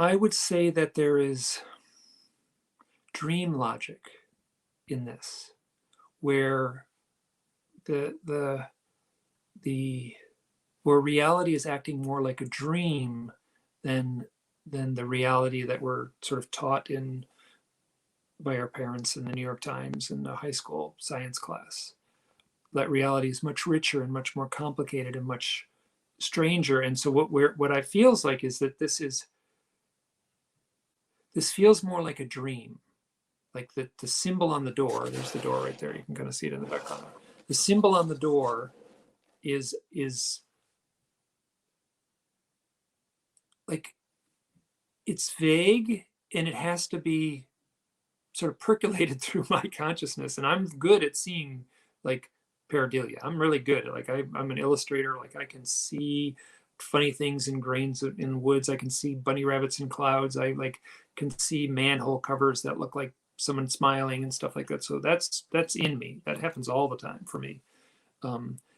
I would say that there is dream logic in this, where the where reality is acting more like a dream than the reality that we're sort of taught in by our parents in the New York Times in the high school science class. That reality is much richer and much more complicated and much stranger. And so what I feels like is that this feels more like a dream. Like the symbol on the door, there's the door right there. You can kind of see it in the background. The symbol on the door is like, it's vague and it has to be sort of percolated through my consciousness. And I'm good at seeing like pareidolia. I'm really good. Like I'm an illustrator. Like I can see funny things in grains in woods. I can see bunny rabbits in clouds. I like can see manhole covers that look like someone smiling and stuff like that. So that's in me. That happens all the time for me.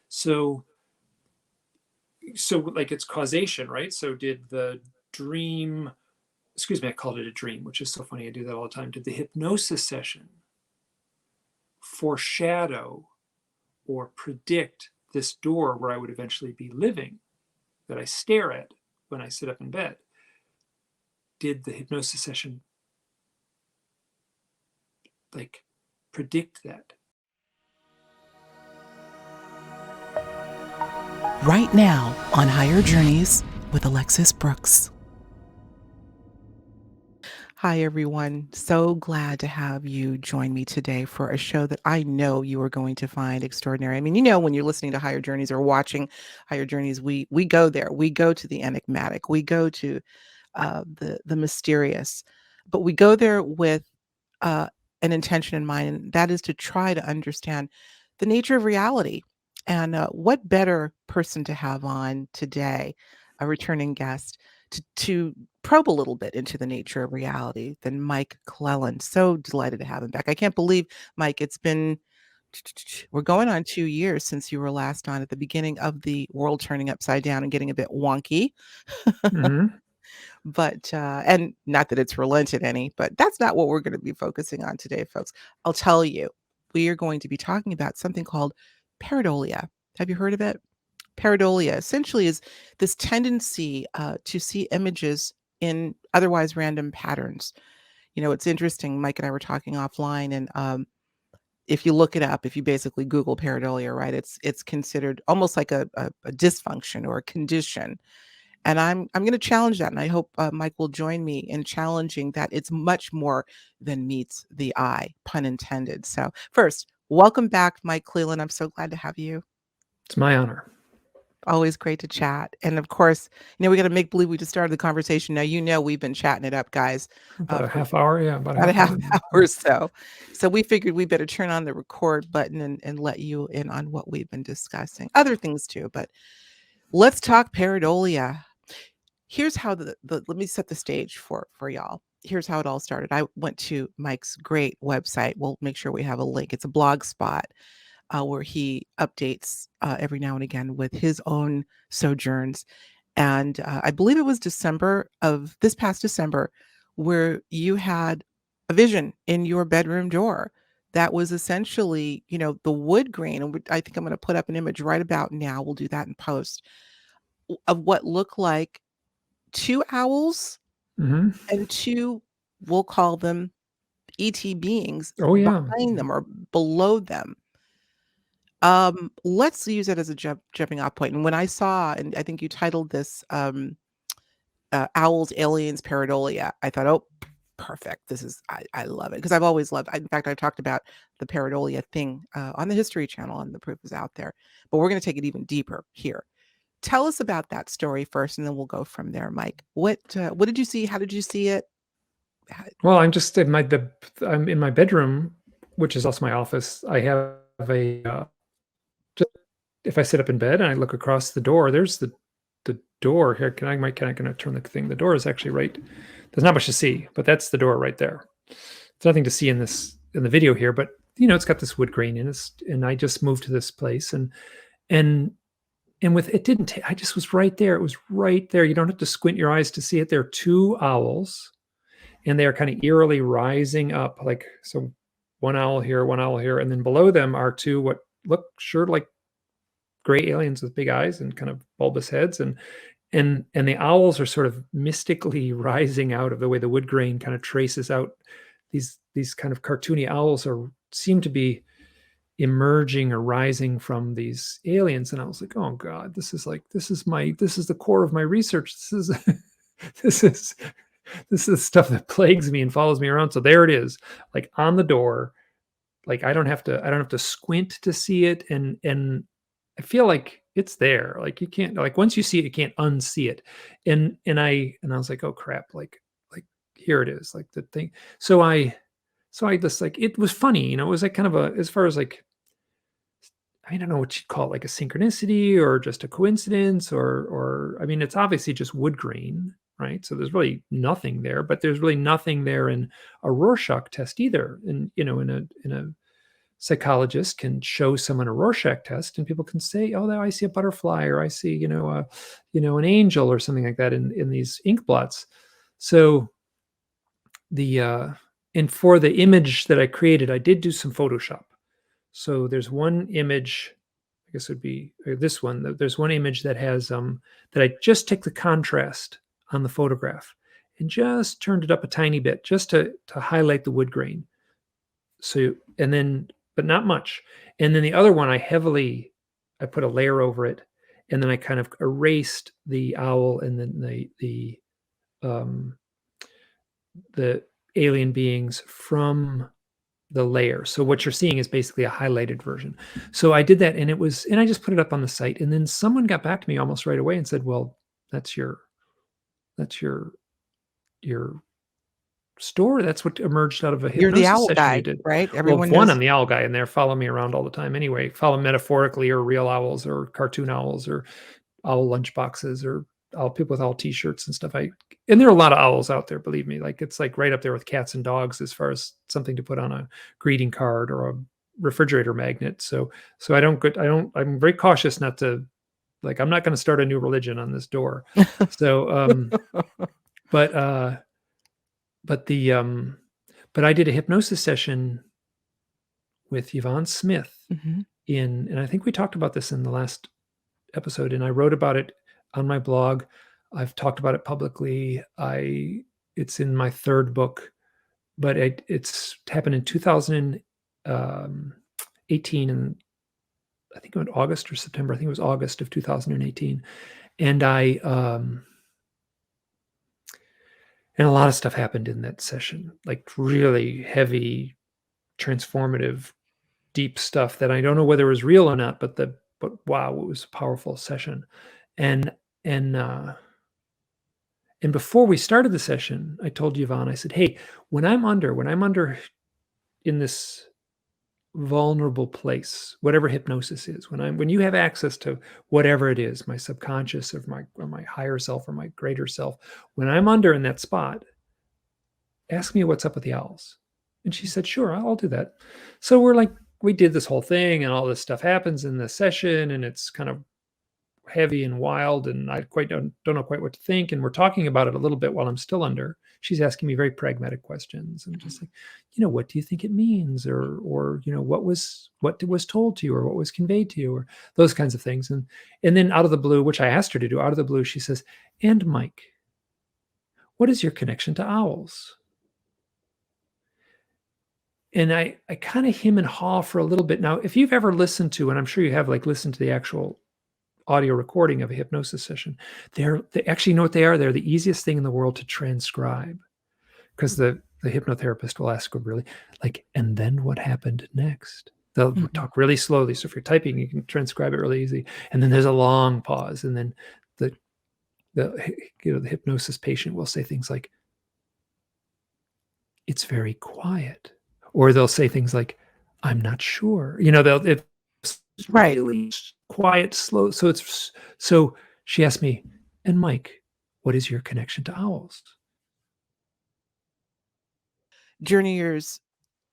So like it's causation, right? So did the dream, excuse me, I called it a dream, which is so funny. I do that all the time. Did the hypnosis session foreshadow or predict this door where I would eventually be living, that I stare at when I sit up in bed? Did the hypnosis session like predict that? Right now on Higher Journeys with Alexis Brooks. Hi, everyone. So glad to have you join me today for a show that I know you are going to find extraordinary. I mean, when you're listening to Higher Journeys or watching Higher Journeys, we go there. We go to the enigmatic. We go to the mysterious. But we go there with an intention in mind, and that is to try to understand the nature of reality. And what better person to have on today, a returning guest, to probe a little bit into the nature of reality than Mike Clelland. So delighted to have him back. I can't believe, Mike, it's been, we're going on 2 years since you were last on at the beginning of the world turning upside down and getting a bit wonky. Mm-hmm. But, and not that it's relented any, but that's not what we're going to be focusing on today, folks. I'll tell you, we are going to be talking about something called pareidolia. Have you heard of it? Pareidolia essentially is this tendency to see images in otherwise random patterns. It's interesting. Mike and I were talking offline, and if you look it up, if you basically Google pareidolia, right, it's considered almost like a dysfunction or a condition. And I'm going to challenge that, and I hope Mike will join me in challenging that it's much more than meets the eye, pun intended. So first, welcome back, Mike Clelland. I'm so glad to have you. It's my honor. Always great to chat. And of course, we got to make believe we just started the conversation. Now, we've been chatting it up, guys. About a half hour. Yeah, about a half hour or so. So we figured we better turn on the record button and let you in on what we've been discussing. Other things too, but let's talk pareidolia. Here's how let me set the stage for y'all. Here's how it all started. I went to Mike's great website. We'll make sure we have a link. It's a blog spot. Where he updates every now and again with his own sojourns. And I believe it was this past December, where you had a vision in your bedroom door that was essentially, the wood grain. And I think I'm going to put up an image right about now. We'll do that in post, of what looked like two owls and two, we'll call them ET beings, behind them or below them. Let's use it as a jumping off point. And when I saw, and I think you titled this Owls, Aliens, Pareidolia, I thought, oh, perfect. I love it. Because I've always loved, in fact, I've talked about the pareidolia thing on the History Channel, and the proof is out there. But we're going to take it even deeper here. Tell us about that story first, and then we'll go from there, Mike. What did you see? How did you see it? Well, I'm just I'm in my bedroom, which is also my office. I have a if I sit up in bed and I look across the door, there's the door here. Can I turn the thing? The door is actually right. There's not much to see, but that's the door right there. There's nothing to see in the video here, but it's got this wood grain in it, and I just moved to this place, and and with it didn't I just was right there. It was right there. You don't have to squint your eyes to see it. There are two owls, and they are kind of eerily rising up, like so. One owl here, one owl here, and then below them are two what look sure like gray aliens with big eyes and kind of bulbous heads, and the owls are sort of mystically rising out of the way the wood grain kind of traces out. These kind of cartoony owls are seem to be emerging or rising from these aliens, and I was like, oh god, this is the core of my research. This is this is this is stuff that plagues me and follows me around. So there it is, like on the door. Like I don't have to squint to see it, and I feel like it's there. Like you can't, like once you see it, you can't unsee it. And I was like, oh crap, like here it is, like the thing. So I just like it was funny, it was like kind of a as far as like I don't know what you'd call it, like a synchronicity or just a coincidence, or I mean, it's obviously just wood grain, right? So there's really nothing there, but there's really nothing there in a Rorschach test either. And in a psychologist can show someone a Rorschach test, and people can say, "Oh, I see a butterfly, or I see, an angel, or something like that in these ink blots." So the and for the image that I created, I did do some Photoshop. So there's one image, I guess it would be this one. There's one image that has that I just took the contrast on the photograph and just turned it up a tiny bit just to highlight the wood grain. So and then but not much. And then the other one I put a layer over it, and then I kind of erased the owl and then um the alien beings from the layer. So what you're seeing is basically a highlighted version. So I did that, and I just put it up on the site, and then someone got back to me almost right away and said, "Well, that's your store. That's what emerged out of a You're the hypnosis owl session you guy, did." right? Well, Everyone one, knows. I'm the owl guy, and they're following me around all the time anyway. Follow metaphorically, or real owls, or cartoon owls, or owl lunchboxes, or owl people with owl t-shirts and stuff. And there are a lot of owls out there, believe me. Like it's like right up there with cats and dogs as far as something to put on a greeting card or a refrigerator magnet. So I'm very cautious not to, like, I'm not going to start a new religion on this door. So but but the but I did a hypnosis session with Yvonne Smith Mhm. and I think we talked about this in the last episode, and I wrote about it on my blog. I've talked about it publicly. It's in my third book, but it's happened in 2018, and I think it was August or September. I think it was August of 2018, and and a lot of stuff happened in that session, like really heavy, transformative, deep stuff that I don't know whether it was real or not, but wow, it was a powerful session. And and and before we started the session, I told Yvonne, I said, "Hey, when I'm under in this vulnerable place, whatever hypnosis is, when you have access to whatever it is, my subconscious or my higher self or my greater self, when I'm under in that spot, ask me what's up with the owls." And she said, "Sure, I'll do that." So we did this whole thing, and all this stuff happens in the session, and it's kind of heavy and wild, and I quite don't know quite what to think. And we're talking about it a little bit while I'm still under. She's asking me very pragmatic questions and just like, what do you think it means, or what was told to you, or what was conveyed to you, or those kinds of things. And then out of the blue, which I asked her to do, out of the blue, she says, "And Mike, what is your connection to owls?" And I kind of hem and haw for a little bit. Now, if you've ever listened to, and I'm sure you have, like listened to the actual audio recording of a hypnosis session, they actually, know what they are. They're the easiest thing in the world to transcribe, because the hypnotherapist will ask them really like, "And then what happened next?" They'll Mhm. talk really slowly. So if you're typing, you can transcribe it really easy. And then there's a long pause, and then the the hypnosis patient will say things like, "It's very quiet," or they'll say things like, "I'm not sure." It's Right. really quiet, slow. So she asked me, "And Mike, what is your connection to owls?" Journeyers,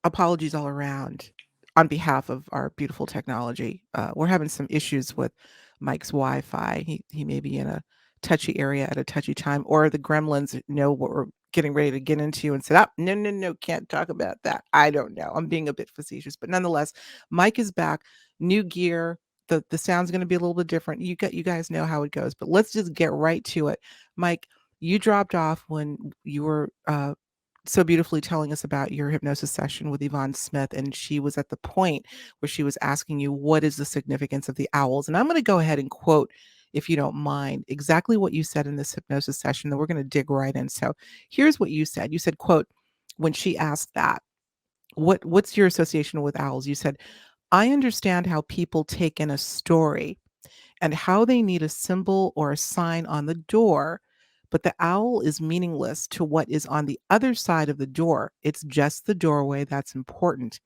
apologies all around on behalf of our beautiful technology. We're having some issues with Mike's Wi-Fi. He may be in a touchy area at a touchy time, or the gremlins know what we're getting ready to get into and said, "Oh, no, no, no, can't talk about that." I don't know. I'm being a bit facetious, but nonetheless, Mike is back. New gear. The sound's going to be a little bit different. You guys know how it goes, but let's just get right to it. Mike, you dropped off when you were so beautifully telling us about your hypnosis session with Yvonne Smith, and she was at the point where she was asking you, what is the significance of the owls? And I'm going to go ahead and quote, if you don't mind, exactly what you said in this hypnosis session, that we're going to dig right in. So here's what you said. You said, quote, when she asked that, what's your association with owls? You said, I understand how people take in a story and how they need a symbol or a sign on the door, but the owl is meaningless to what is on the other side of the door. It's just the doorway that's important.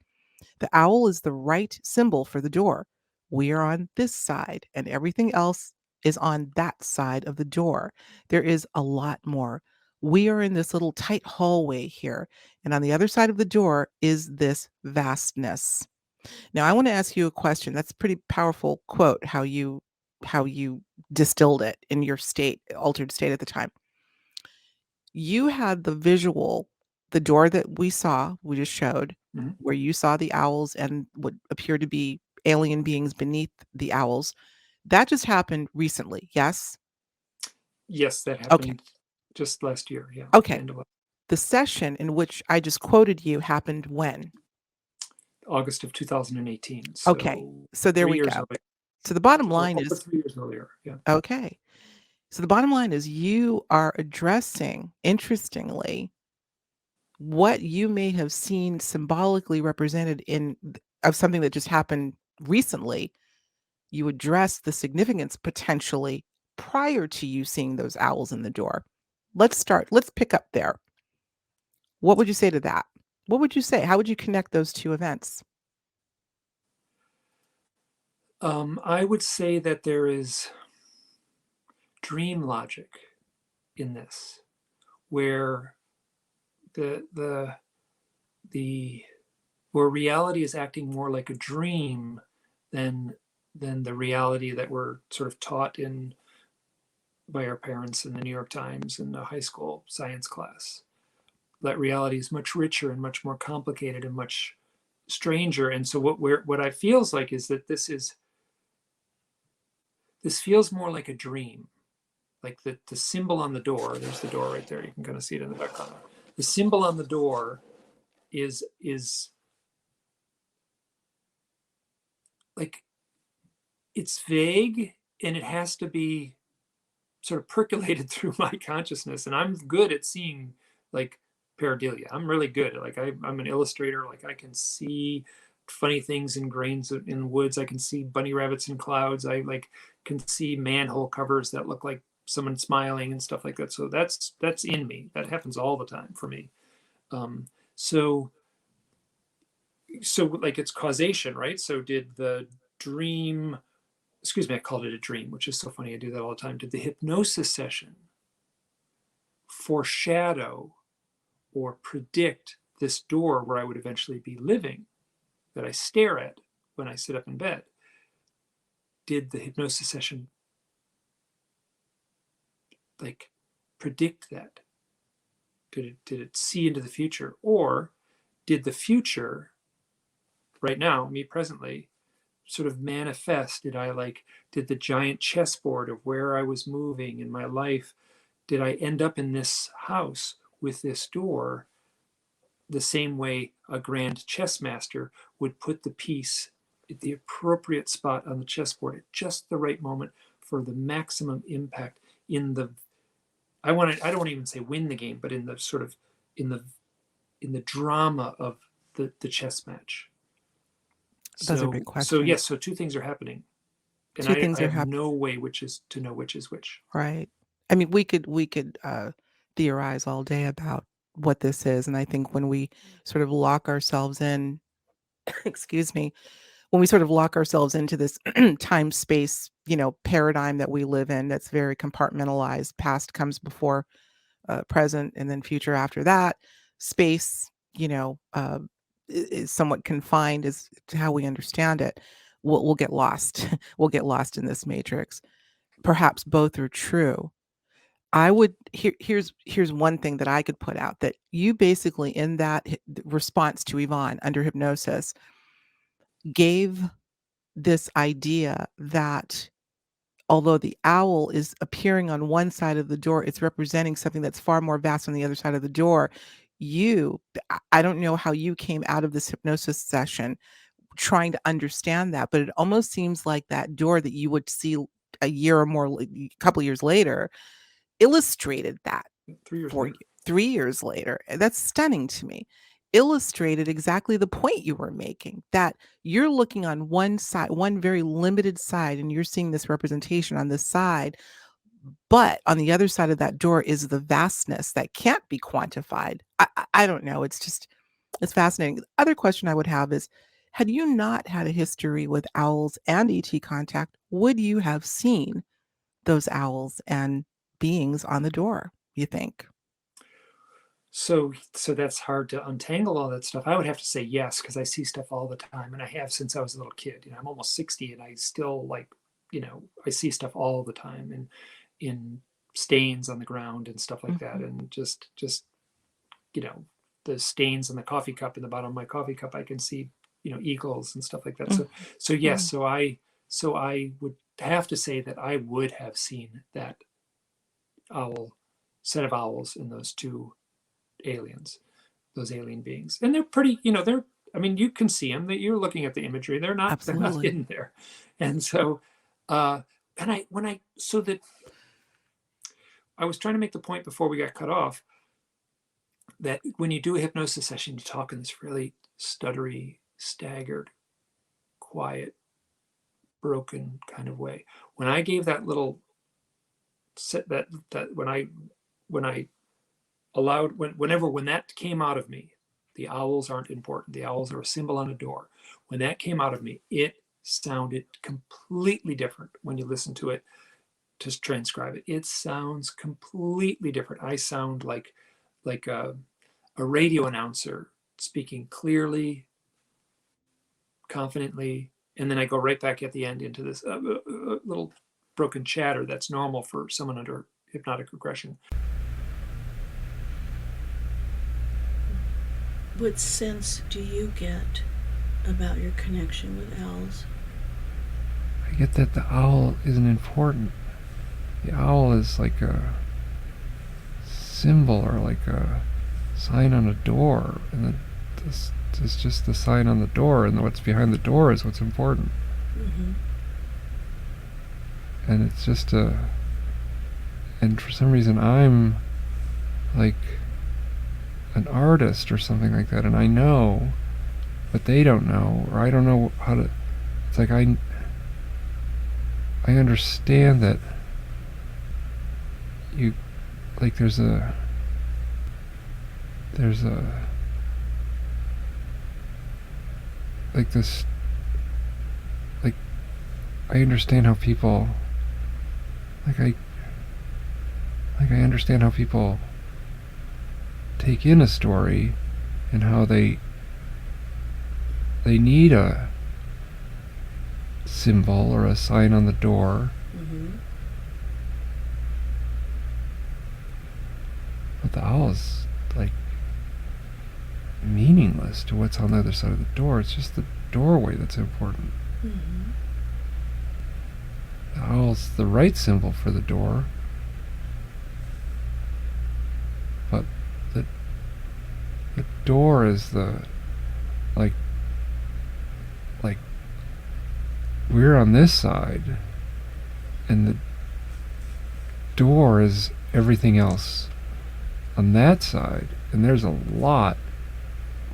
The owl is the right symbol for the door. We are on this side, and everything else is on that side of the door. There is a lot more. We are in this little tight hallway here, and on the other side of the door is this vastness. Now, I want to ask you a question. That's a pretty powerful quote, how you distilled it in your state, altered state at the time. You had the visual, the door that we just showed, Mhm. where you saw the owls and what appeared to be alien beings beneath the owls. That just happened recently, yes? Yes, that Okay. happened just last year. Yeah, the Okay. end of The session in which I just quoted you happened when? August of 2018. Okay. So So there 3 we years go. earlier, So the bottom or line over is 3 years earlier. Yeah. okay. So the bottom line is you are addressing, interestingly, what you may have seen symbolically represented of something that just happened recently. You address the significance potentially prior to you seeing those owls in the door. Let's pick up there. What would you say to that? What would you say? How would you connect those two events? I would say that there is dream logic in this, where the the the where reality is acting more like a dream than the reality that we're sort of taught in by our parents in the New York Times in the high school science class. That reality is much richer and much more complicated and much stranger. And so what I feels like is that this feels more like a dream. Like the symbol on the door, there's the door right there. You can kind of see it in the background. The symbol on the door is like, it's vague, and it has to be sort of percolated through my consciousness. And I'm good at seeing like pareidolia. I'm really good. Like I'm an illustrator. Like I can see funny things in grains in woods. I can see bunny rabbits in clouds. I like can see manhole covers that look like someone smiling and stuff like that. So that's in me. That happens all the time for me. Um, so so like it's causation, right? So did the dream, excuse me, I called it a dream, which is so funny. I do that all the time. Did the hypnosis session foreshadow or predict this door where I would eventually be living, that I stare at when I sit up in bed? Did the hypnosis session like predict that? Did it see into the future? Or did the future right now, me presently, sort of manifest? Did the giant chessboard of where I was moving in my life, did I end up in this house with this door the same way a grand chess master would put the piece at the appropriate spot on the chessboard at just the right moment for the maximum impact in the, I don't even say win the game, but in the sort of in the drama of the chess match. Those are big So questions. yes, so two things are happening, and Two things I are have happening, no way which is to know which is which. right? I mean, we could theorize all day about what this is, and I think when we sort of lock ourselves in, excuse me, when we sort of lock ourselves into this time space, paradigm that we live in, that's very compartmentalized. Past comes before present, and then future after that. Space, is somewhat confined as to how we understand it. we'll get lost. We'll get lost in this matrix. Perhaps both are true. I would here's one thing that I could put out, that you basically in that response to Yvonne under hypnosis gave this idea that although the owl is appearing on one side of the door, it's representing something that's far more vast on the other side of the door. I don't know how you came out of this hypnosis session trying to understand that, but it almost seems like that door that you would see a year or more, a couple years later, illustrated that 3 years for later. you 3 years later. That's stunning to me. Illustrated exactly the point you were making, that you're looking on one side, one very limited side, and you're seeing this representation on this side, but on the other side of that door is the vastness that can't be quantified. I don't know. It's fascinating. The other question I would have is, had you not had a history with owls and ET contact, would you have seen those owls and beings on the door, you think? So that's hard to untangle all that stuff. I would have to say yes, because I see stuff all the time, and I have since I was a little kid. I'm almost 60, and I still I see stuff all the time, and in stains on the ground and stuff like that, and just you know the stains on the coffee cup in the bottom of my coffee cup. I can see eagles and stuff like that. So yes, so I would have to say that I would have seen that set of owls in those two aliens, those alien beings, and they're pretty. You can see them. That you're looking at the imagery. They're not Absolutely. hidden there, and so, and that I was trying to make the point before we got cut off that when you do a hypnosis session, you talk in this really stuttery, staggered, quiet, broken kind of way. When I gave that little set, that when I allowed when that came out of me, the owls aren't important. The owls are a symbol on a door. When that came out of me, it sounded completely different when you listen to it to transcribe it. It sounds completely different. I sound like a radio announcer speaking clearly, confidently, and then I go right back at the end into this little broken chatter that's normal for someone under hypnotic regression. What sense do you get about your connection with owls? I get that the owl isn't important. The owl is like a symbol or like a sign on a door, and this is just the sign on the door, and what's behind the door is what's important. And it's just and for some reason I'm like an artist or something like that, and I know, but they don't know, or I don't know how to. It's like I understand that you, like there's a like this, like I understand how people, I understand how people take in a story and how they need a symbol or a sign on the door. But the owl is like meaningless to what's on the other side of the door. It's just the doorway that's important. The owl's the right symbol for the door, but the door is the like we're on this side, and the door is everything else on that side, and there's a lot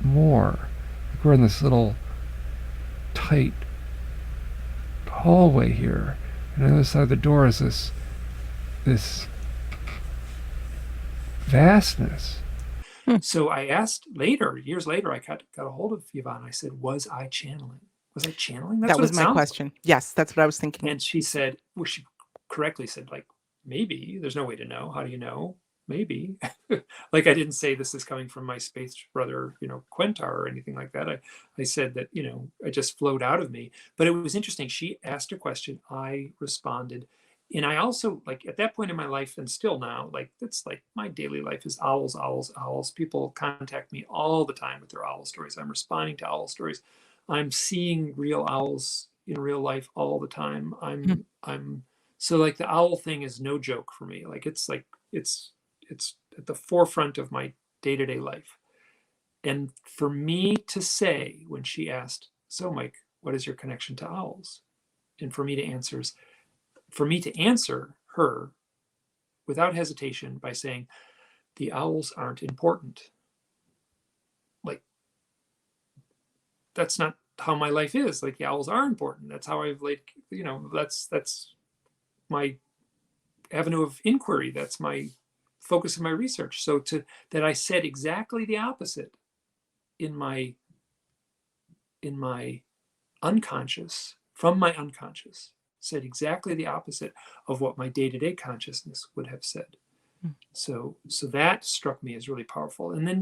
more. Like we're in this little tight hallway here, and on the other side of the door is this vastness. So I asked years later, I got a hold of Yvonne. I said, was I channeling? Was I channeling? That was my question. Like. Yes, that's what I was thinking. And she said, well, she correctly said, like, maybe. There's no way to know. How do you know? maybe. Like, I didn't say this is coming from my space brother, Quentar or anything like that. I said that, it just flowed out of me. But it was interesting. She asked a question, I responded. And I also, like, at that point in my life, and still now, like, that's like my daily life is owls, owls, owls. People contact me all the time with their owl stories. I'm responding to owl stories. I'm seeing real owls in real life all the time. Mm. I'm so, like, the owl thing is no joke for me. Like it's at the forefront of my day-to-day life. And for me to say, when she asked, so Mike, what is your connection to owls? And for me to answer her without hesitation by saying, the owls aren't important. Like, that's not how my life is. Like, the owls are important. That's how I've, like, that's my avenue of inquiry. That's my focus of my research. So that I said exactly the opposite in my unconscious, from my unconscious, said exactly the opposite of what my day-to-day consciousness would have said. Mm. So that struck me as really powerful. And then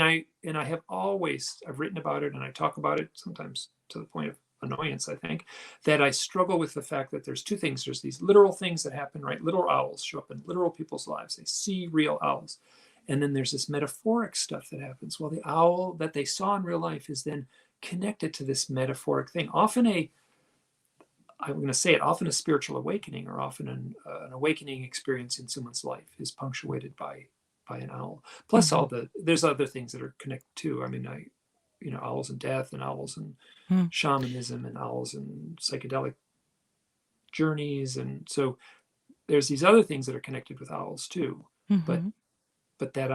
I have always, I've written about it and I talk about it sometimes to the point of annoyance, I think, that I struggle with the fact that there's two things. There's these literal things that happen, right? Literal owls show up in literal people's lives. They see real owls. And then there's this metaphoric stuff that happens. Well, the owl that they saw in real life is then connected to this metaphoric thing. Often often a spiritual awakening, or often an awakening experience in someone's life is punctuated by an owl. Plus, there's other things that are connected too. I mean, owls and death, and owls and shamanism, and owls and psychedelic journeys, and so there's these other things that are connected with owls too. Mm-hmm. But that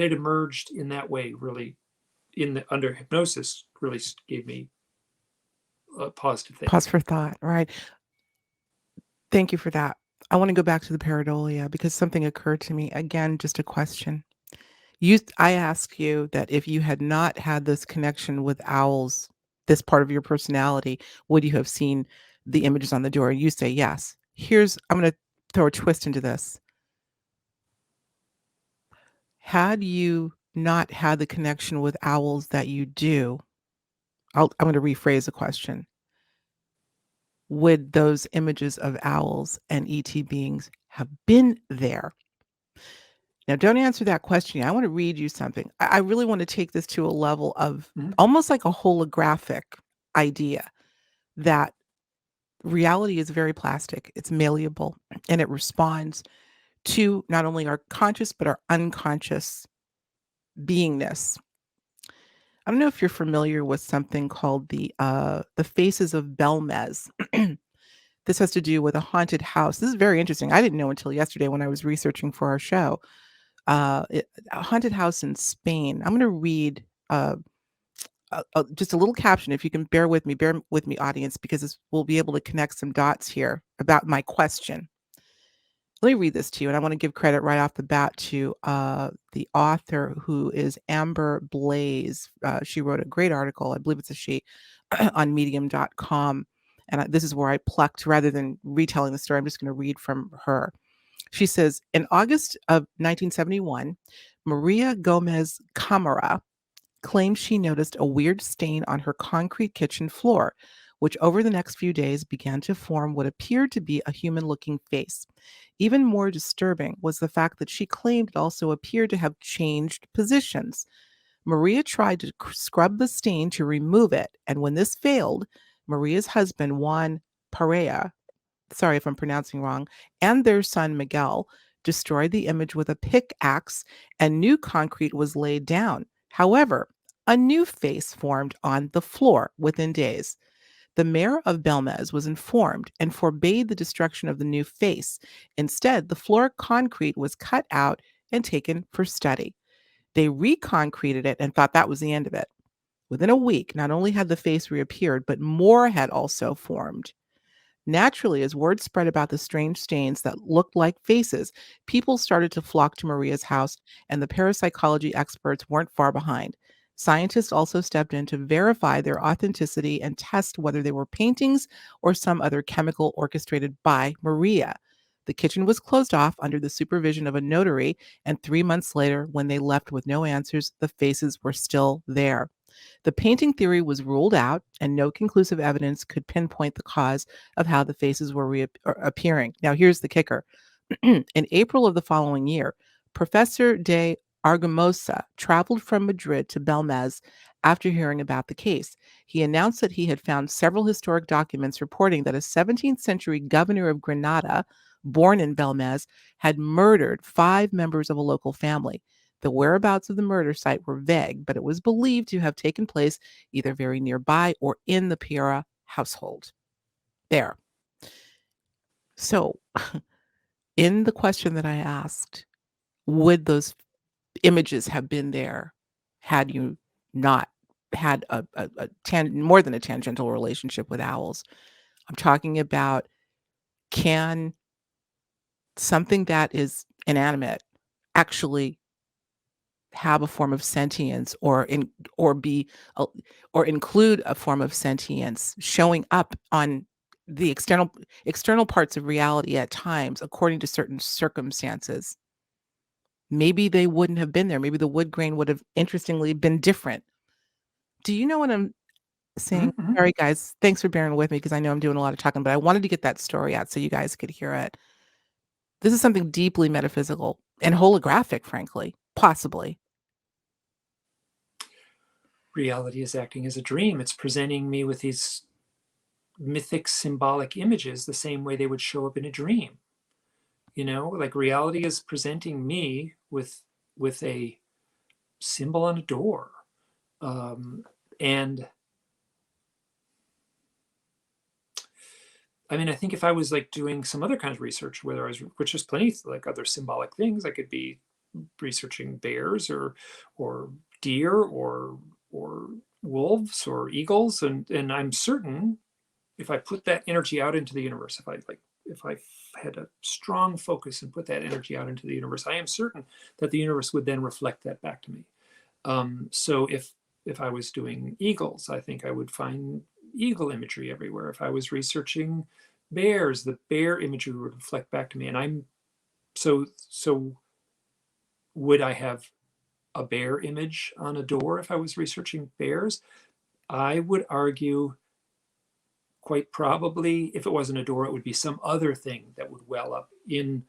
it emerged in that way, really, under hypnosis, really gave me a pause to think. Pause for thought, right? Thank you for that. I want to go back to the pareidolia because something occurred to me. Again, just a question. I asked you that if you had not had this connection with owls, this part of your personality, would you have seen the images on the door? You say yes. I'm going to throw a twist into this. Had you not had the connection with owls that you do, I'm going to rephrase the question. Would those images of owls and ET beings have been there? Now, don't answer that question. I want to read you something. I really want to take this to a level of almost like a holographic idea that reality is very plastic, it's malleable, and it responds to not only our conscious but our unconscious beingness. I don't know if you're familiar with something called the Faces of Belmez. This has to do with a haunted house. This is very interesting. I didn't know until yesterday when I was researching for our show. A haunted house in Spain. I'm going to read just a little caption. If you can bear with me, audience, because we'll be able to connect some dots here about my question. Let me read this to you, and I want to give credit right off the bat to the author, who is Amber Blaze. She wrote a great article, I believe it's a she, on medium.com. And this is where I plucked, rather than retelling the story, I'm just going to read from her. She says, in August of 1971, Maria Gomez Camara claimed she noticed a weird stain on her concrete kitchen floor, which over the next few days began to form what appeared to be a human-looking face. Even more disturbing was the fact that she claimed it also appeared to have changed positions. Maria tried to scrub the stain to remove it, and when this failed, Maria's husband, Juan Perea, sorry if I'm pronouncing wrong, and their son, Miguel, destroyed the image with a pickaxe, and new concrete was laid down. However, a new face formed on the floor within days. The mayor of Belmez was informed and forbade the destruction of the new face. Instead, the floor concrete was cut out and taken for study. They reconcreted it and thought that was the end of it. Within a week, not only had the face reappeared, but more had also formed. Naturally, as word spread about the strange stains that looked like faces, people started to flock to Maria's house, and the parapsychology experts weren't far behind. Scientists also stepped in to verify their authenticity and test whether they were paintings or some other chemical orchestrated by Maria. The kitchen was closed off under the supervision of a notary, and 3 months later, when they left with no answers, the faces were still there. The painting theory was ruled out, and no conclusive evidence could pinpoint the cause of how the faces were appearing. Now, here's the kicker. In April of the following year, Professor de Argumosa traveled from Madrid to Belmez after hearing about the case. He announced that he had found several historic documents reporting that a 17th century governor of Granada, born in Belmez, had murdered 5 members of a local family. The whereabouts of the murder site were vague, but it was believed to have taken place either very nearby or in the Piera household. There. So, in the question that I asked, would those images have been there had you not had more than a tangential relationship with owls? I'm talking about, can something that is inanimate actually have a form of sentience, or be a, or include a form of sentience showing up on the external parts of reality at times according to certain circumstances? Maybe they wouldn't have been there. Maybe the wood grain would have interestingly been different. Do you know what I'm saying? Mhm. Sorry, guys. Thanks for bearing with me because I know I'm doing a lot of talking, but I wanted to get that story out so you guys could hear it. This is something deeply metaphysical and holographic, frankly, possibly. Reality is acting as a dream. It's presenting me with these mythic symbolic images the same way they would show up in a dream. Like reality is presenting me with a symbol on a door. And I mean, I think if I was like doing some other kind of research, which is plenty like other symbolic things, I could be researching bears or deer or wolves or eagles, and I'm certain if I put that energy out into the universe, if I had a strong focus and put that energy out into the universe, I am certain that the universe would then reflect that back to me. So if I was doing eagles, I think I would find eagle imagery everywhere. If I was researching bears, the bear imagery would reflect back to me. And I'm so would I have a bear image on a door if I was researching bears? I would argue quite probably if it wasn't a door, it would be some other thing that would well up in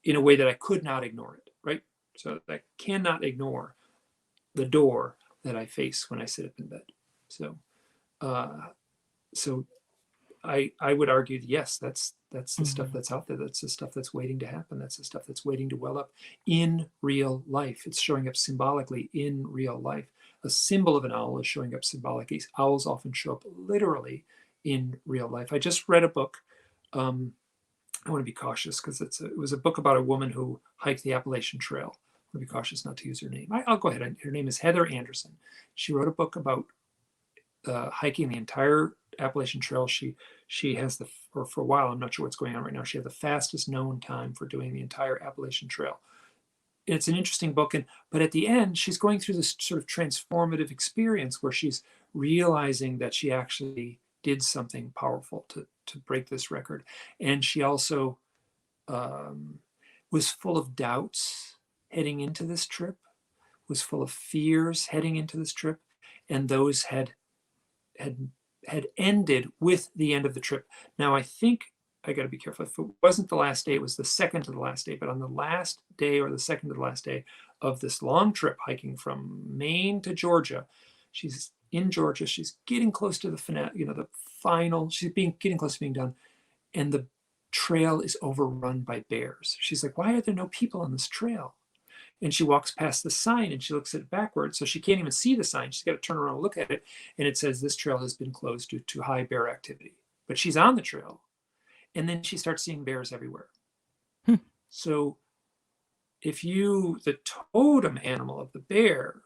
a way that I could not ignore it, right? So I cannot ignore the door that I face when I sit up in bed. So so I would argue, yes, that's the stuff that's out there. That's the stuff that's waiting to happen. That's the stuff that's waiting to well up in real life. It's showing up symbolically in real life. A symbol of an owl is showing up symbolically. Owls often show up literally in real life. I just read a book. I want to be cautious because it was a book about a woman who hiked the Appalachian Trail. I want to be cautious not to use her name. I'll go ahead. Her name is Heather Anderson. She wrote a book about hiking the entire Appalachian Trail. She has or for a while, I'm not sure what's going on right now, she had the fastest known time for doing the entire Appalachian Trail. It's an interesting book, but at the end, she's going through this sort of transformative experience where she's realizing that she actually did something powerful to break this record. And she also was full of doubts heading into this trip, was full of fears heading into this trip, and those had ended with the end of the trip. Now, I think I got to be careful. If it wasn't the last day, it was the second to the last day. But on the last day or the second to the last day of this long trip hiking from Maine to Georgia, she's in Georgia. She's getting close to the the final. She's getting close to being done, and the trail is overrun by bears. She's like, "Why are there no people on this trail?" And she walks past the sign and she looks at it backwards. So she can't even see the sign. She's got to turn around and look at it. And it says, "This trail has been closed due to high bear activity." But she's on the trail. And then she starts seeing bears everywhere. So the totem animal of the bear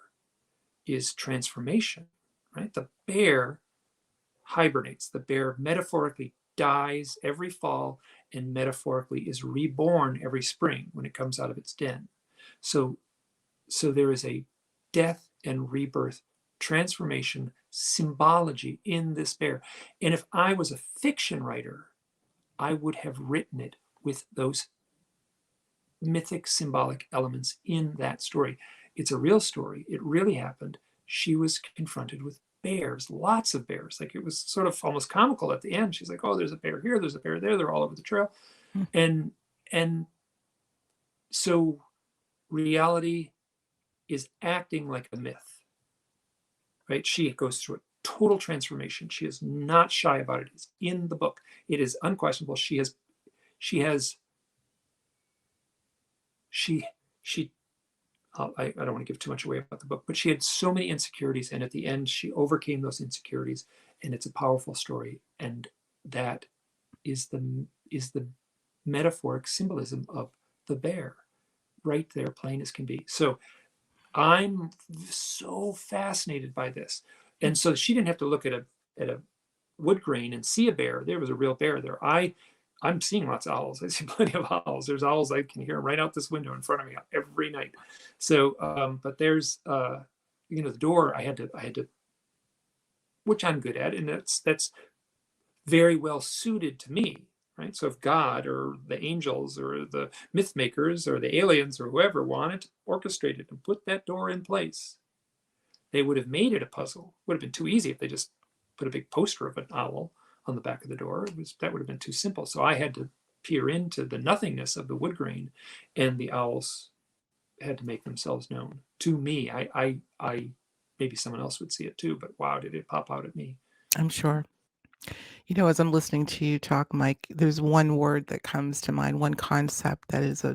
is transformation, right? The bear hibernates. The bear metaphorically dies every fall and metaphorically is reborn every spring when it comes out of its den. So there is a death and rebirth, transformation, symbology in this bear. And if I was a fiction writer, I would have written it with those mythic symbolic elements in that story. It's a real story. It really happened. She was confronted with bears, lots of bears. Like, it was sort of almost comical at the end. She's like, oh, there's a bear here, there's a bear there, they're all over the trail. And so reality is acting like a myth, right? She goes through a total transformation. She is not shy about it. It's in the book. It is unquestionable. She I don't want to give too much away about the book, but she had so many insecurities, and at the end she overcame those insecurities, and it's a powerful story. And that is the metaphoric symbolism of the bear, right there, plain as can be. So I'm so fascinated by this. And so she didn't have to look at a wood grain and see a bear. There was a real bear there. I'm seeing lots of owls. I see plenty of owls. There's owls. I can hear them right out this window in front of me every night. So, but there's, the door I had to, which I'm good at. And that's very well suited to me, right? So if God or the angels or the myth makers or the aliens or whoever wanted to orchestrate it and put that door in place, they would have made it a puzzle. Would have been too easy if they just put a big poster of an owl on the back of the door. That would have been too simple. So I had to peer into the nothingness of the wood grain, and the owls had to make themselves known to me. I maybe someone else would see it too, but wow, did it pop out at me. I'm sure. As I'm listening to you talk, Mike, there's one word that comes to mind, one concept that is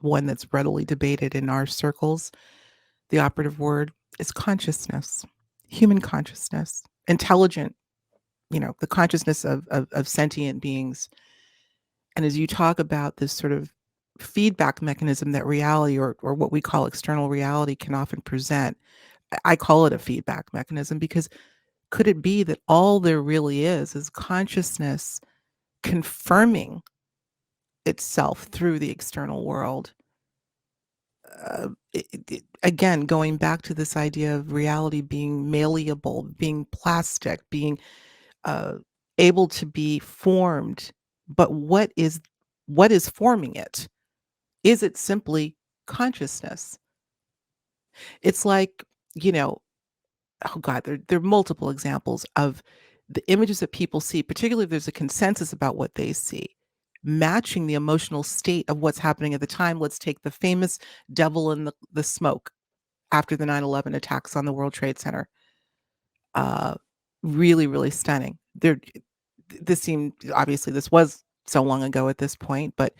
one that's readily debated in our circles. The operative word is consciousness, human consciousness, intelligent, the consciousness of sentient beings. And as you talk about this sort of feedback mechanism that reality or what we call external reality can often present, I call it a feedback mechanism, because could it be that all there really is consciousness confirming itself through the external world? Again, going back to this idea of reality being malleable, being plastic, being able to be formed. But what is forming it? Is it simply consciousness? It's like, oh God, there are multiple examples of the images that people see, particularly if there's a consensus about what they see, matching the emotional state of what's happening at the time. Let's take the famous devil in the smoke after the 9/11 attacks on the World Trade Center. Really, really stunning. This was so long ago at this point, but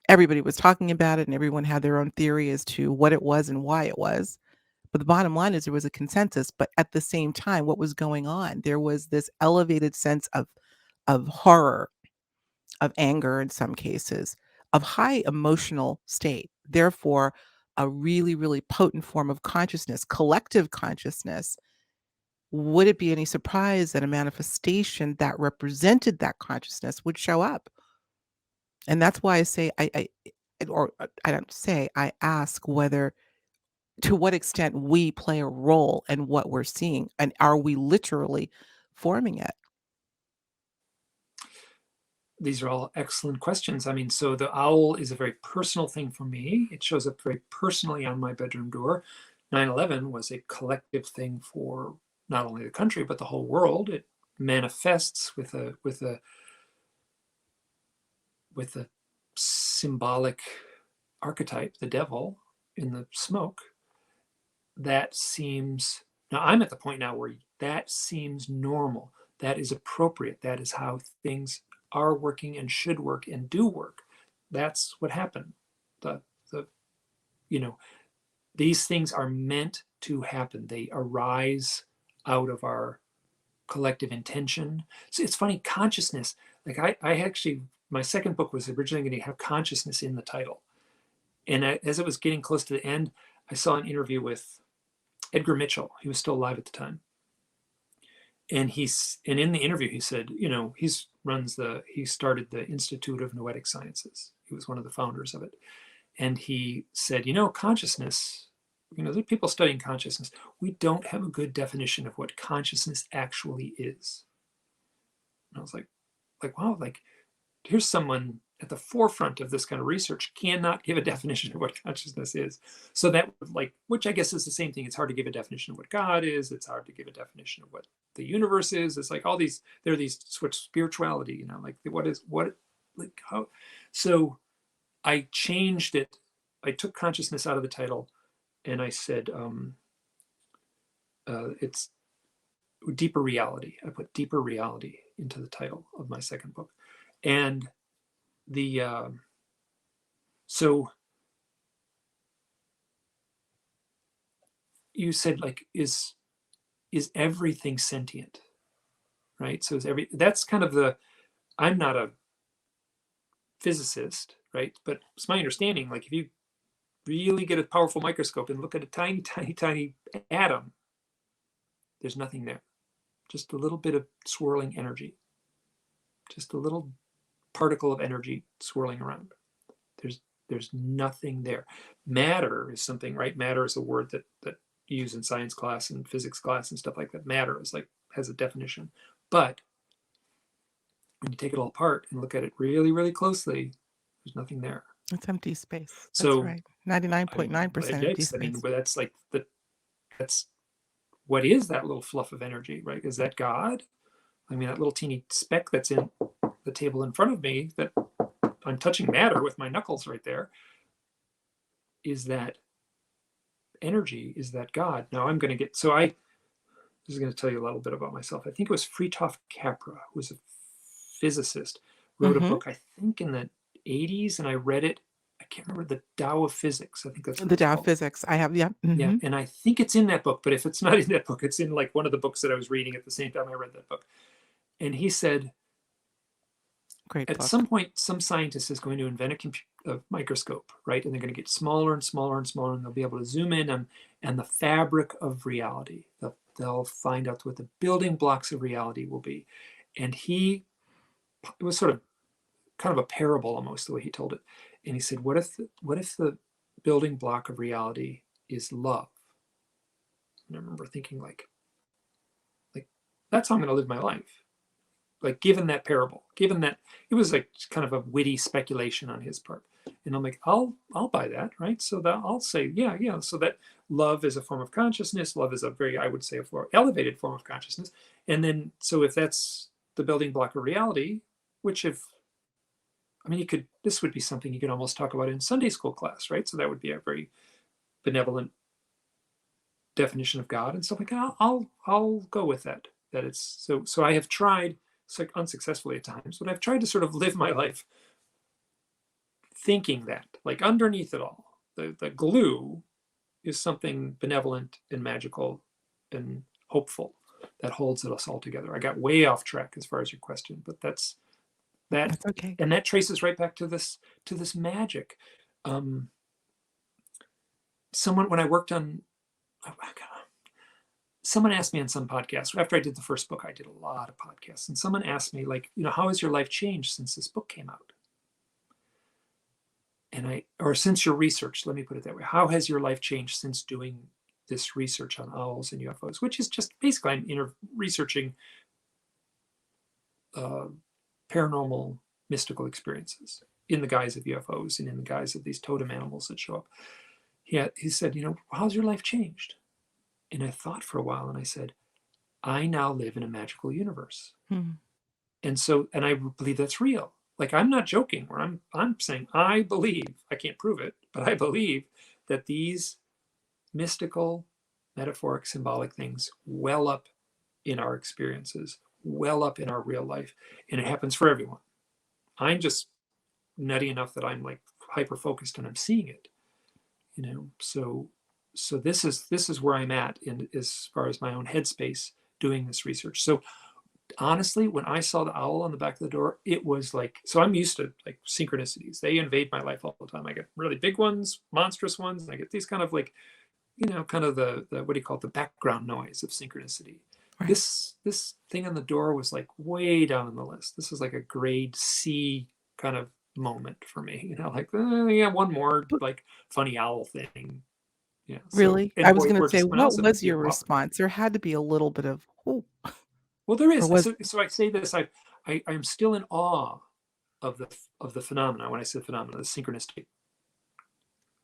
everybody was talking about it and everyone had their own theory as to what it was and why it was. But the bottom line is there was a consensus, but at the same time, what was going on? There was this elevated sense of horror, of anger in some cases, of high emotional state. Therefore, a really, really potent form of consciousness, collective consciousness. Would it be any surprise that a manifestation that represented that consciousness would show up? And that's why I say I ask whether, to what extent we play a role in what we're seeing, and are we literally forming it? These are all excellent questions. I mean, so the owl is a very personal thing for me. It shows up very personally on my bedroom door. 9/11 was a collective thing for not only the country, but the whole world. It manifests with a symbolic archetype, the devil in the smoke. That seems, now I'm at the point now where that seems normal. That is appropriate. That is how things are working and should work and do work. That's what happened. These things are meant to happen. They arise out of our collective intention. So it's funny, consciousness. Like I actually, my second book was originally going to have consciousness in the title. And as it was getting close to the end, I saw an interview with Edgar Mitchell. He was still alive at the time. And in the interview, he said, he started the Institute of Noetic Sciences. He was one of the founders of it. And he said, consciousness, there are people studying consciousness. We don't have a good definition of what consciousness actually is. And I was like, wow, like here's someone at the forefront of this kind of research cannot give a definition of what consciousness is. So that, like, which I guess is the same thing. It's hard to give a definition of what God is. It's hard to give a definition of what the universe is. It's like all these, there are these sort of spirituality, you know, like like how, so I changed it. I took consciousness out of the title and I said, it's deeper reality. I put deeper reality into the title of my second book. And the so you said, like, is everything sentient, right? So that's kind of the, I'm not a physicist, right? But it's my understanding, like, if you really get a powerful microscope and look at a tiny, tiny, tiny atom, there's nothing there. Just a little bit of swirling energy. Just a little particle of energy swirling around. There's nothing there. Matter is something, right? Matter is a word that you use in science class and physics class and stuff like that. Matter is like, has a definition. But when you take it all apart and look at it really, really closely, there's nothing there. It's empty space. That's So right. 99.9% empty I mean, space. but that's like that's what is that little fluff of energy, right? Is that God? I mean, that little teeny speck that's in the table in front of me that I'm touching matter with my knuckles right there. Is that energy? Is that God? Now I'm going to get, so this is going to tell you a little bit about myself. I think it was Fritjof Capra, who was a physicist, wrote a book, I think in the 80s, and I read it. I can't remember, the Tao of Physics. I think that's what The it's Tao of called. Physics. I have, yeah. Yeah, and I think it's in that book, but if it's not in that book, it's in like one of the books that I was reading at the same time I read that book. And he said, Great at book. some point, some scientist is going to invent a microscope, right? And they're going to get smaller and smaller and smaller, and they'll be able to zoom in on the fabric of reality. They'll find out what the building blocks of reality will be. And it was sort of kind of a parable almost, the way he told it. And he said, what if the building block of reality is love? And I remember thinking, like that's how I'm going to live my life. Like, given that parable, given that it was like kind of a witty speculation on his part. And I'm like, I'll buy that, right? So that I'll say, yeah. So that love is a form of consciousness. Love is a very, I would say, a more elevated form of consciousness. And then, so if that's the building block of reality, which this would be something you could almost talk about in Sunday school class, right? So that would be a very benevolent definition of God and stuff like that. I'll go with that. That it's so I have tried, it's like unsuccessfully at times, but I've tried to sort of live my life thinking that, like, underneath it all, the glue is something benevolent and magical and hopeful that holds us all together. I got way off track as far as your question, but that's okay. And that traces right back to this magic. When I worked on, someone asked me on some podcast, after I did the first book, I did a lot of podcasts, and someone asked me, like, how has your life changed since this book came out? Or since your research, let me put it that way. How has your life changed since doing this research on owls and UFOs, which is just basically I'm researching paranormal mystical experiences in the guise of UFOs and in the guise of these totem animals that show up. He said, how's your life changed? And I thought for a while, and I said, I now live in a magical universe. And I believe that's real. Like, I'm not joking, where I'm saying, I believe, I can't prove it, but I believe that these mystical, metaphoric, symbolic things well up in our experiences, well up in our real life. And it happens for everyone. I'm just nutty enough that I'm like hyper focused and I'm seeing it, so this is where I'm at as far as my own headspace doing this research. So honestly, when I saw the owl on the back of the door, it was like, so I'm used to like synchronicities. They invade my life all the time. I get really big ones, monstrous ones, and I get these kind of like, kind of the what do you call it, the background noise of synchronicity. Right. This thing on the door was like way down on the list. This is like a grade C kind of moment for me, like, one more like funny owl thing. Yeah. Really? I was going to say, what was your response? There had to be a little bit of, oh. Well, there is. So I say this, I'm still in awe of the phenomena. When I say phenomena, the synchronistic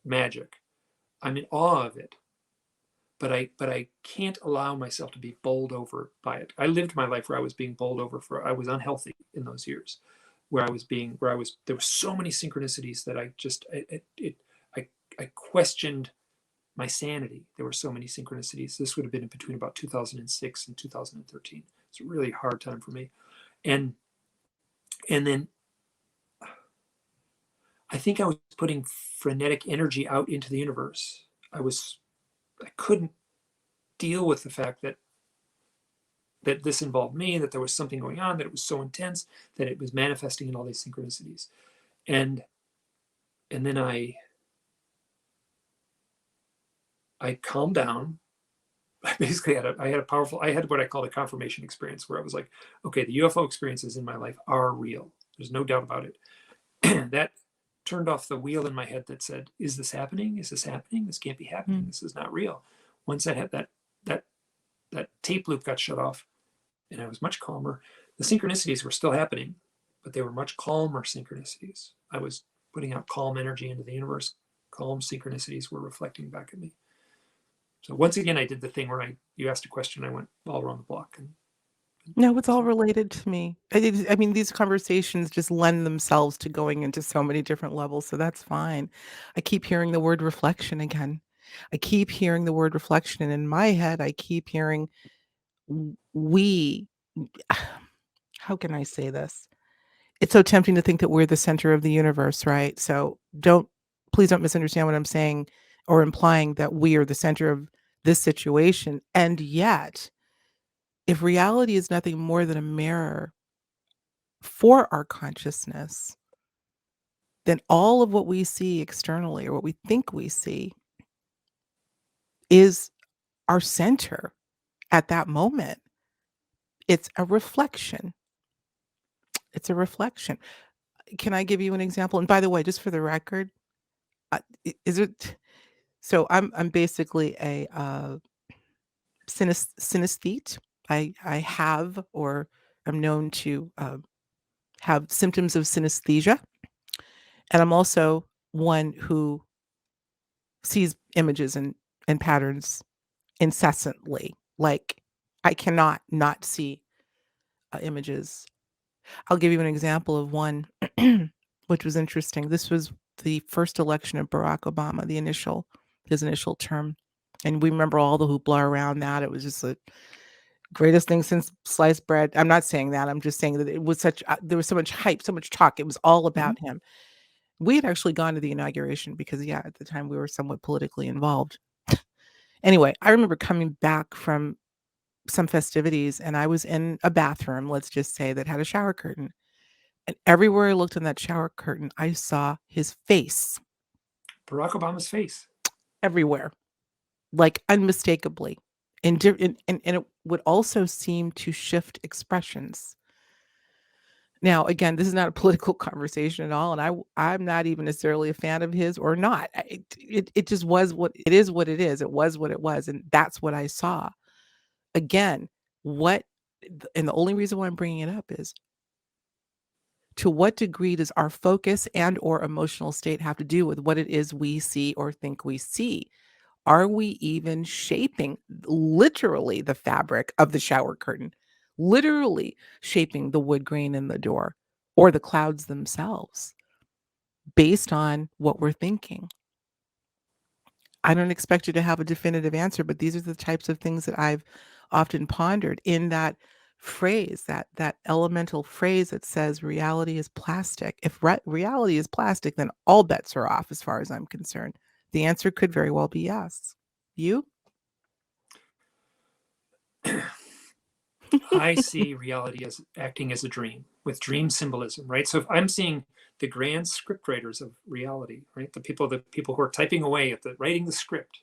magic, I'm in awe of it. But I can't allow myself to be bowled over by it. I lived my life where I was being bowled over I was unhealthy in those years, there were so many synchronicities that I questioned my sanity. There were so many synchronicities. This would have been in between about 2006 and 2013. It's a really hard time for me. And then I think I was putting frenetic energy out into the universe. I couldn't deal with the fact that this involved me, that there was something going on, that it was so intense, that it was manifesting in all these synchronicities. And then I calmed down. I basically had what I call a confirmation experience, where I was like, okay, the UFO experiences in my life are real. There's no doubt about it. That turned off the wheel in my head that said, is this happening? Is this happening? This can't be happening. This is not real. Once I had that tape loop got shut off, and I was much calmer. The synchronicities were still happening, but they were much calmer synchronicities. I was putting out calm energy into the universe. Calm synchronicities were reflecting back at me. So once again, I did the thing where you asked a question, I went all around the block. No, it's all related to me. I mean, these conversations just lend themselves to going into so many different levels, so that's fine. I keep hearing the word reflection again. I keep hearing the word reflection, and in my head, I keep hearing we. How can I say this? It's so tempting to think that we're the center of the universe, right? So please don't misunderstand what I'm saying or implying that we are the center of this situation. And yet, if reality is nothing more than a mirror for our consciousness, then all of what we see externally or what we think we see is our center at that moment. It's a reflection. It's a reflection. Can I give you an example? And by the way, just for the record, is it so I'm basically a synesthete. I have or am known to have symptoms of synesthesia. And I'm also one who sees images and patterns incessantly. Like I cannot not see images. I'll give you an example of one, which was interesting. This was the first election of Barack Obama, his initial term. And we remember all the hoopla around that. It was just the greatest thing since sliced bread. I'm not saying that. I'm just saying that it was there was so much hype, so much talk. It was all about him. We had actually gone to the inauguration because, yeah, at the time we were somewhat politically involved. Anyway, I remember coming back from some festivities and I was in a bathroom, let's just say, that had a shower curtain. And everywhere I looked in that shower curtain, I saw his face. Barack Obama's face. Everywhere. Like unmistakably. And it would also seem to shift expressions. Now, again, this is not a political conversation at all, and I'm not even necessarily a fan of his or not. It just was what it is. What it is. It was what it was, and that's what I saw. Again, and the only reason why I'm bringing it up is, to what degree does our focus and or emotional state have to do with what it is we see or think we see? Are we even shaping literally the fabric of the shower curtain? Literally shaping the wood grain in the door or the clouds themselves based on what we're thinking? I don't expect you to have a definitive answer, but these are the types of things that I've often pondered in that phrase, that elemental phrase that says reality is plastic. If reality is plastic, then all bets are off as far as I'm concerned. The answer could very well be yes. You? I see reality as acting as a dream with dream symbolism, right? So if I'm seeing the grand script writers of reality, right? The people who are typing away at writing the script,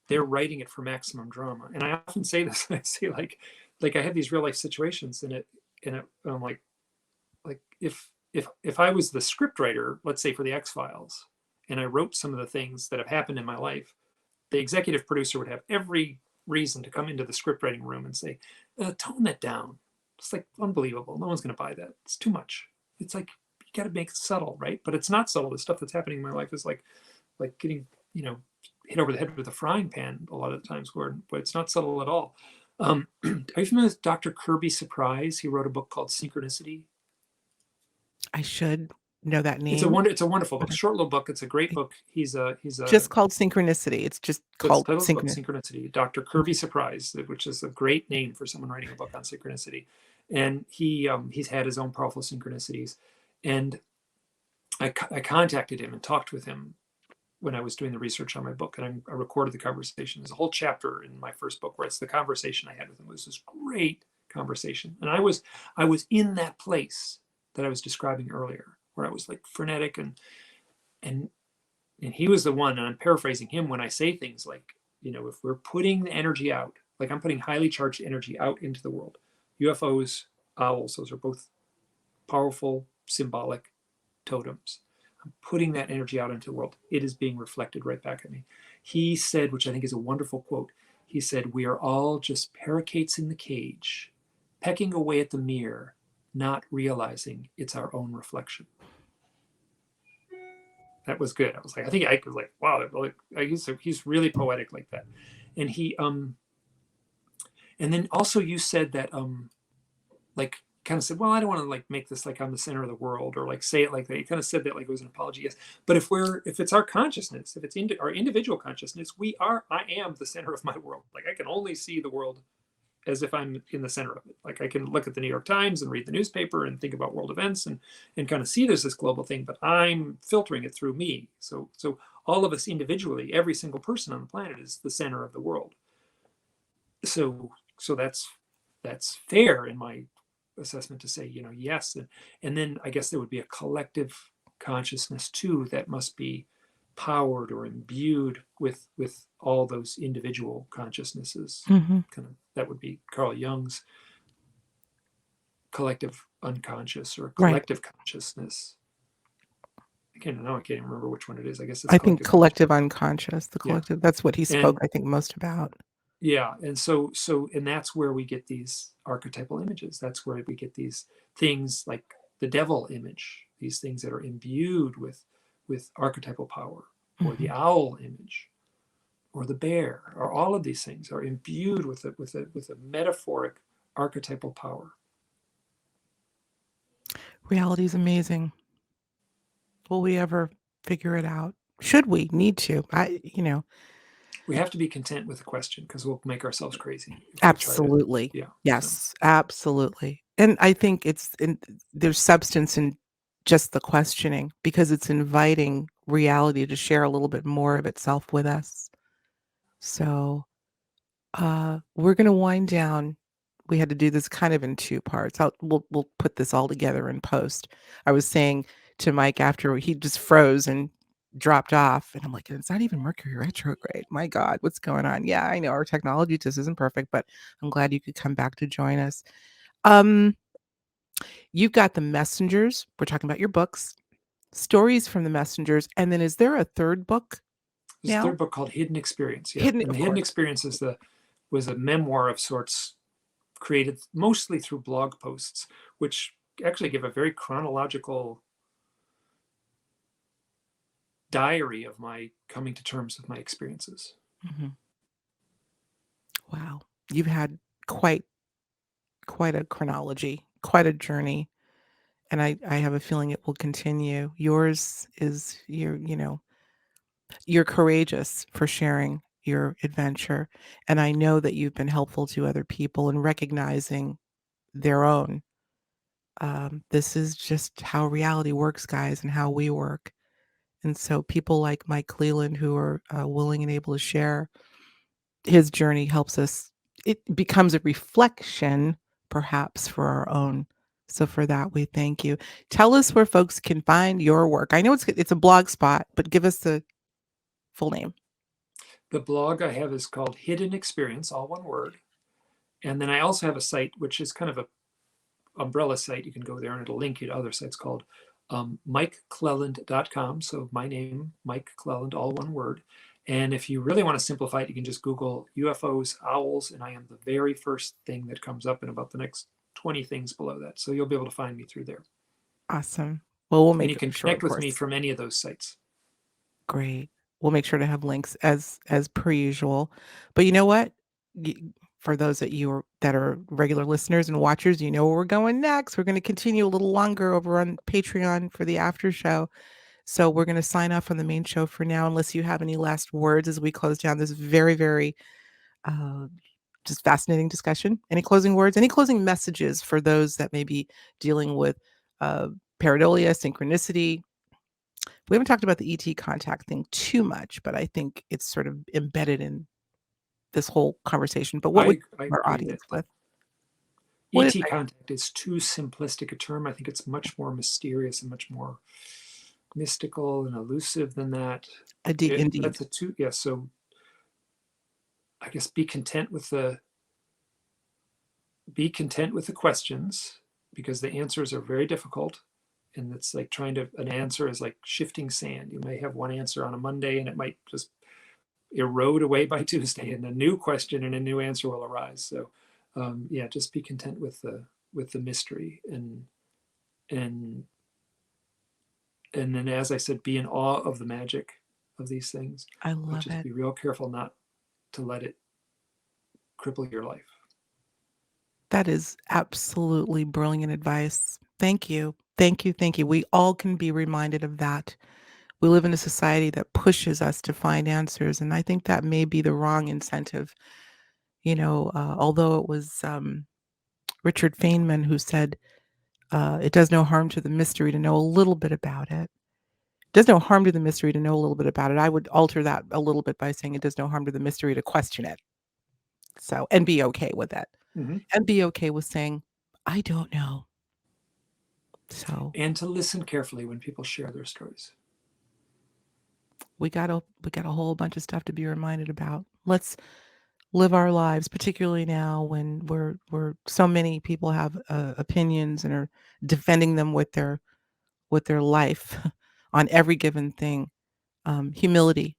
they're writing it for maximum drama. And I often say this, I say like I have these real life situations I'm like if I was the script writer, let's say for the X-Files, and I wrote some of the things that have happened in my life, the executive producer would have every reason to come into the script writing room and say, tone that down. It's like unbelievable. No one's going to buy that. It's too much. It's like, got to make it subtle, right? But it's not subtle. The stuff that's happening in my life is like getting, hit over the head with a frying pan a lot of the times, but it's not subtle at all. Are you familiar with Dr. Kirby Surprise? He wrote a book called Synchronicity. I should know that It's name. a wonderful book, Okay. short little book. It's a great It- book. He's a Just called Synchronicity. It's just so it's called titled the book Synchronicity. Synchronicity. Dr. Kirby Surprise, which is a great name for someone writing a book on synchronicity. And he's had his own powerful synchronicities. And I contacted him and talked with him when I was doing the research on my book, and I recorded the conversation. There's a whole chapter in my first book where it's the conversation I had with him. It was this great conversation, and I was in that place that I was describing earlier, where I was like frenetic, and he was the one, and I'm paraphrasing him when I say things like, if we're putting the energy out, like I'm putting highly charged energy out into the world, UFOs, owls, those are both powerful symbolic totems. I'm putting that energy out into the world. It is being reflected right back at me. He said, which I think is a wonderful quote, he said, "We are all just parakeets in the cage, pecking away at the mirror, not realizing it's our own reflection." That was good. I was like, I think I was like, wow, he's really poetic like that. And and then also you said that, like, kind of said, well, I don't want to like make this like I'm the center of the world, or like say it like that. You kind of said that like it was an apology. Yes. But if it's our consciousness, if it's our individual consciousness, I am the center of my world. Like I can only see the world as if I'm in the center of it. Like I can look at the New York Times and read the newspaper and think about world events and kind of see there's this global thing, but I'm filtering it through me. So all of us individually, every single person on the planet is the center of the world. So that's fair in my assessment to say, yes. And then I guess there would be a collective consciousness too that must be powered or imbued with all those individual consciousnesses. Mhm. Kind of, that would be Carl Jung's collective unconscious or Right. collective consciousness. I can't even remember which one it is. I guess it's I think collective unconscious, the Yeah. collective. That's what he spoke, I think, most about. Yeah, and so and that's where we get these archetypal images. That's where we get these things like the devil image, these things that are imbued with archetypal power, or the owl image, or the bear, or all of these things are imbued with a metaphoric archetypal power. Reality is amazing. Will we ever figure it out? Should we? Need to? We have to be content with the question, because we'll make ourselves crazy if we try to- Absolutely. yeah. Yes, absolutely. And I think there's substance in just the questioning, because it's inviting reality to share a little bit more of itself with us. So, we're gonna wind down. We had to do this kind of in 2 parts. We'll put this all together in post. I was saying to Mike after he just froze and dropped off, and I'm like, "It's not even Mercury retrograde. My God, what's going on?" Yeah, I know our technology just isn't perfect, but I'm glad you could come back to join us. You've got the messengers. We're talking about your books, stories from the messengers, and then is there a third book There's a now? third book called Hidden Experience. Yeah. Hidden, And of the Hidden course. Experience was a memoir of sorts, created mostly through blog posts, which actually give a very chronological diary of my coming to terms with my experiences. Mhm. Wow. You've had quite a chronology, quite a journey, and I have a feeling it will continue. Yours is you're courageous for sharing your adventure, and I know that you've been helpful to other people in recognizing their own. This is just how reality works, guys, and how we work. And so people like Mike Clelland, who are willing and able to share his journey, helps us. It becomes a reflection, perhaps, for our own. So for that, we thank you. Tell us where folks can find your work. I know it's a blog spot, but give us the full name. The blog I have is called Hidden Experience, all one word. And then I also have a site, which is kind of a umbrella site. You can go there and it'll link you to other sites called MikeClelland.com. So my name, Mike Clelland, all one word. And if you really want to simplify it, you can just Google UFOs, owls, and I am the very first thing that comes up in about the next 20 things below that. So you'll be able to find me through there. Awesome. Well, we'll And make you can sure, of connect with me course. from any of those sites. Great. We'll make sure to have links as per usual. But you know what? For those that are regular listeners and watchers, you know where we're going next. We're going to continue a little longer over on Patreon for the after show. So we're going to sign off on the main show for now, unless you have any last words as we close down this very, very just fascinating discussion. Any closing words? Any closing messages for those that may be dealing with pareidolia, synchronicity? We haven't talked about the ET contact thing too much, but I think it's sort of embedded in this whole conversation. But what would I our agree audience that with? What is ET contact is too simplistic a term. I think it's much more mysterious and much more mystical and elusive than that. indeed? That's a two. Yeah. So I guess be content with the questions, because the answers are very difficult. And it's like an answer is like shifting sand. You may have one answer on a Monday and it might just erode away by Tuesday, and a new question and a new answer will arise. So yeah, just be content with the mystery, and then, as I said, be in awe of the magic of these things, I but love just it. be real careful not to let it cripple your life. That is absolutely brilliant advice. Thank you. Thank you. Thank you. We all can be reminded of that. We live in a society that pushes us to find answers, and I think that may be the wrong incentive. Although it was Richard Feynman who said, it does no harm to the mystery to know a little bit about it. It does no harm to the mystery to know a little bit about it. I would alter that a little bit by saying it does no harm to the mystery to question it. So, and be okay with it. Mm-hmm. And be okay with saying, I don't know. So And to listen carefully when people share their stories. we got a whole bunch of stuff to be reminded about. Let's live our lives, particularly now when we're so many people have opinions and are defending them with their life on every given thing. Humility,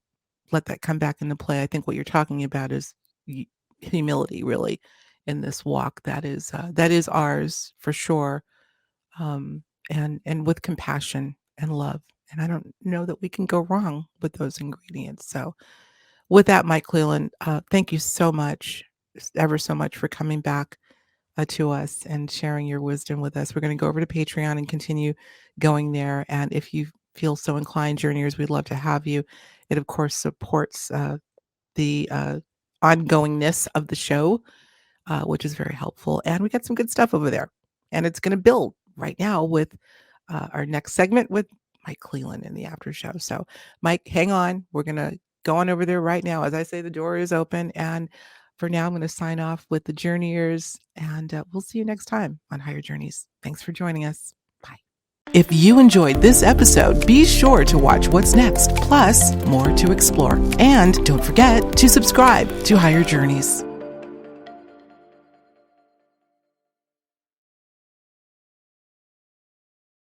let that come back into play. I think what you're talking about is humility, really, in this walk that is ours for sure, and with compassion and love. And I don't know that we can go wrong with those ingredients. So, with that, Mike Clelland, thank you so much, ever so much, for coming back to us and sharing your wisdom with us. We're going to go over to Patreon and continue going there. And if you feel so inclined, journeyers, we'd love to have you. It, of course, supports the ongoingness of the show, which is very helpful. And we got some good stuff over there. And it's going to build right now with our next segment with Mike Clelland in the after show. So, Mike, hang on. We're going to go on over there right now. As I say, the door is open. And for now, I'm going to sign off with the journeyers. And we'll see you next time on Higher Journeys. Thanks for joining us. Bye. If you enjoyed this episode, be sure to watch what's next, plus more to explore. And don't forget to subscribe to Higher Journeys.